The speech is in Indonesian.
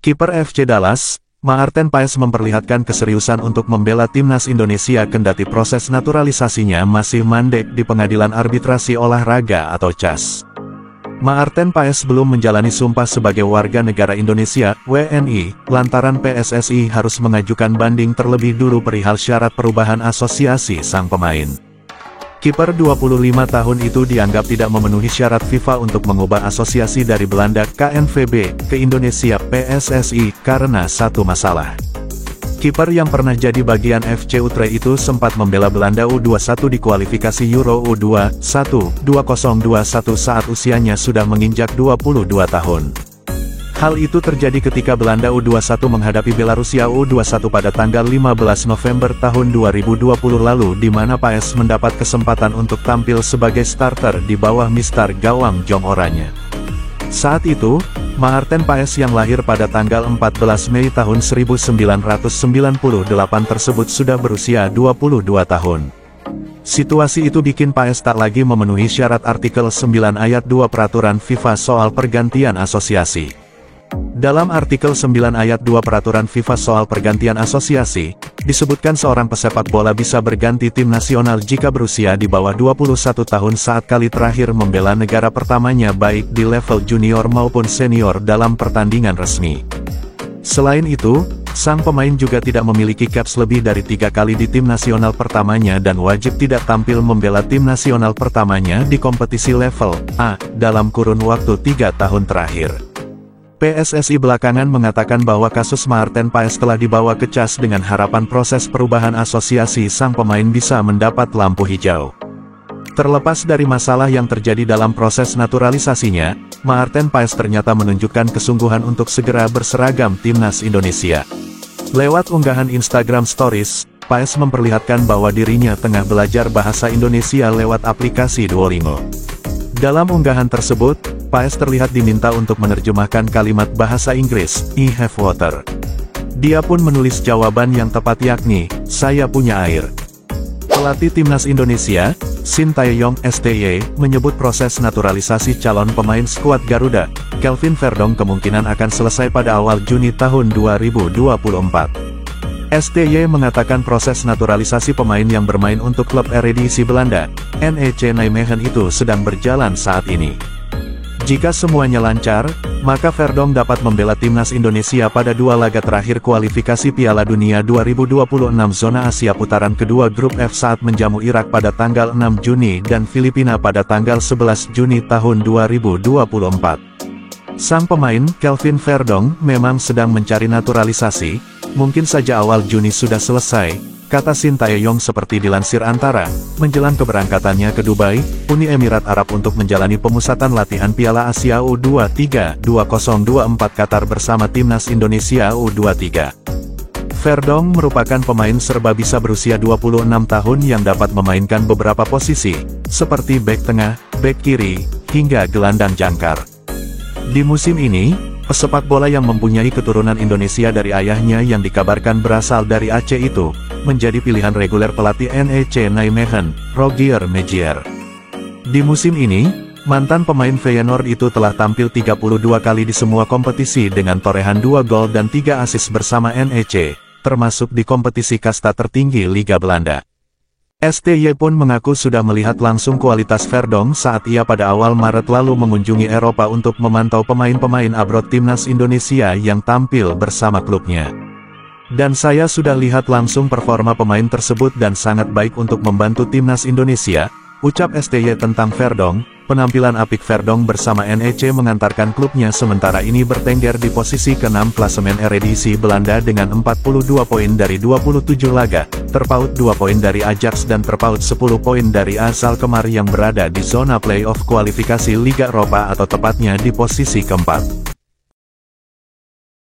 Kiper FC Dallas, Maarten Paes memperlihatkan keseriusan untuk membela timnas Indonesia kendati proses naturalisasinya masih mandek di Pengadilan Arbitrasi Olahraga atau CAS. Maarten Paes belum menjalani sumpah sebagai warga negara Indonesia, WNI, lantaran PSSI harus mengajukan banding terlebih dulu perihal syarat perubahan asosiasi sang pemain. Kiper 25 tahun itu dianggap tidak memenuhi syarat FIFA untuk mengubah asosiasi dari Belanda KNVB ke Indonesia PSSI karena satu masalah. Kiper yang pernah jadi bagian FC Utrecht itu sempat membela Belanda U21 di kualifikasi Euro U21 2021 saat usianya sudah menginjak 22 tahun. Hal itu terjadi ketika Belanda U21 menghadapi Belarusia U21 pada tanggal 15 November tahun 2020 lalu di mana Paes mendapat kesempatan untuk tampil sebagai starter di bawah mister gawang Jong Oranye. Saat itu, Maarten Paes yang lahir pada tanggal 14 Mei tahun 1998 tersebut sudah berusia 22 tahun. Situasi itu bikin Paes tak lagi memenuhi syarat artikel 9 ayat 2 peraturan FIFA soal pergantian asosiasi. Dalam artikel 9 ayat 2 peraturan FIFA soal pergantian asosiasi, disebutkan seorang pesepak bola bisa berganti tim nasional jika berusia di bawah 21 tahun saat kali terakhir membela negara pertamanya baik di level junior maupun senior dalam pertandingan resmi. Selain itu, sang pemain juga tidak memiliki caps lebih dari 3 kali di tim nasional pertamanya dan wajib tidak tampil membela tim nasional pertamanya di kompetisi level A dalam kurun waktu 3 tahun terakhir. PSSI belakangan mengatakan bahwa kasus Maarten Paes telah dibawa ke CAS dengan harapan proses perubahan asosiasi sang pemain bisa mendapat lampu hijau. Terlepas dari masalah yang terjadi dalam proses naturalisasinya, Maarten Paes ternyata menunjukkan kesungguhan untuk segera berseragam timnas Indonesia. Lewat unggahan Instagram Stories, Paes memperlihatkan bahwa dirinya tengah belajar bahasa Indonesia lewat aplikasi Duolingo. Dalam unggahan tersebut, Paes terlihat diminta untuk menerjemahkan kalimat bahasa Inggris, I have water. Dia pun menulis jawaban yang tepat yakni, saya punya air. Pelatih timnas Indonesia, Sintayong STY, menyebut proses naturalisasi calon pemain skuad Garuda, Kelvin Verdong kemungkinan akan selesai pada awal Juni tahun 2024. STY mengatakan proses naturalisasi pemain yang bermain untuk klub Eredivisie Belanda, NEC Nijmegen itu sedang berjalan saat ini. Jika semuanya lancar, maka Verdong dapat membela timnas Indonesia pada 2 laga terakhir kualifikasi Piala Dunia 2026 zona Asia putaran kedua grup F saat menjamu Irak pada tanggal 6 Juni dan Filipina pada tanggal 11 Juni tahun 2024. Sang pemain, Kelvin Verdong, memang sedang mencari naturalisasi, mungkin saja awal Juni sudah selesai, kata Sintayong seperti dilansir Antara, menjelang keberangkatannya ke Dubai, Uni Emirat Arab untuk menjalani pemusatan latihan Piala Asia U23 2024 Qatar bersama timnas Indonesia U23. Verdong merupakan pemain serba bisa berusia 26 tahun yang dapat memainkan beberapa posisi, seperti bek tengah, bek kiri, hingga gelandang jangkar. Di musim ini, pesepak bola yang mempunyai keturunan Indonesia dari ayahnya yang dikabarkan berasal dari Aceh itu, menjadi pilihan reguler pelatih NEC Nijmegen, Rogier Megier. Di musim ini, mantan pemain Feyenoord itu telah tampil 32 kali di semua kompetisi dengan torehan 2 gol dan 3 assist bersama NEC, termasuk di kompetisi kasta tertinggi Liga Belanda. STY pun mengaku sudah melihat langsung kualitas Verdong saat ia pada awal Maret lalu mengunjungi Eropa untuk memantau pemain-pemain abroad timnas Indonesia yang tampil bersama klubnya. Dan saya sudah lihat langsung performa pemain tersebut dan sangat baik untuk membantu timnas Indonesia, ucap STY tentang Verdong. Penampilan apik Verdong bersama NEC mengantarkan klubnya sementara ini bertengger di posisi ke-6 klasemen Eredivisie Belanda dengan 42 poin dari 27 laga, terpaut 2 poin dari Ajax dan terpaut 10 poin dari AS Alkmaar yang berada di zona play-off kualifikasi Liga Eropa atau tepatnya di posisi keempat.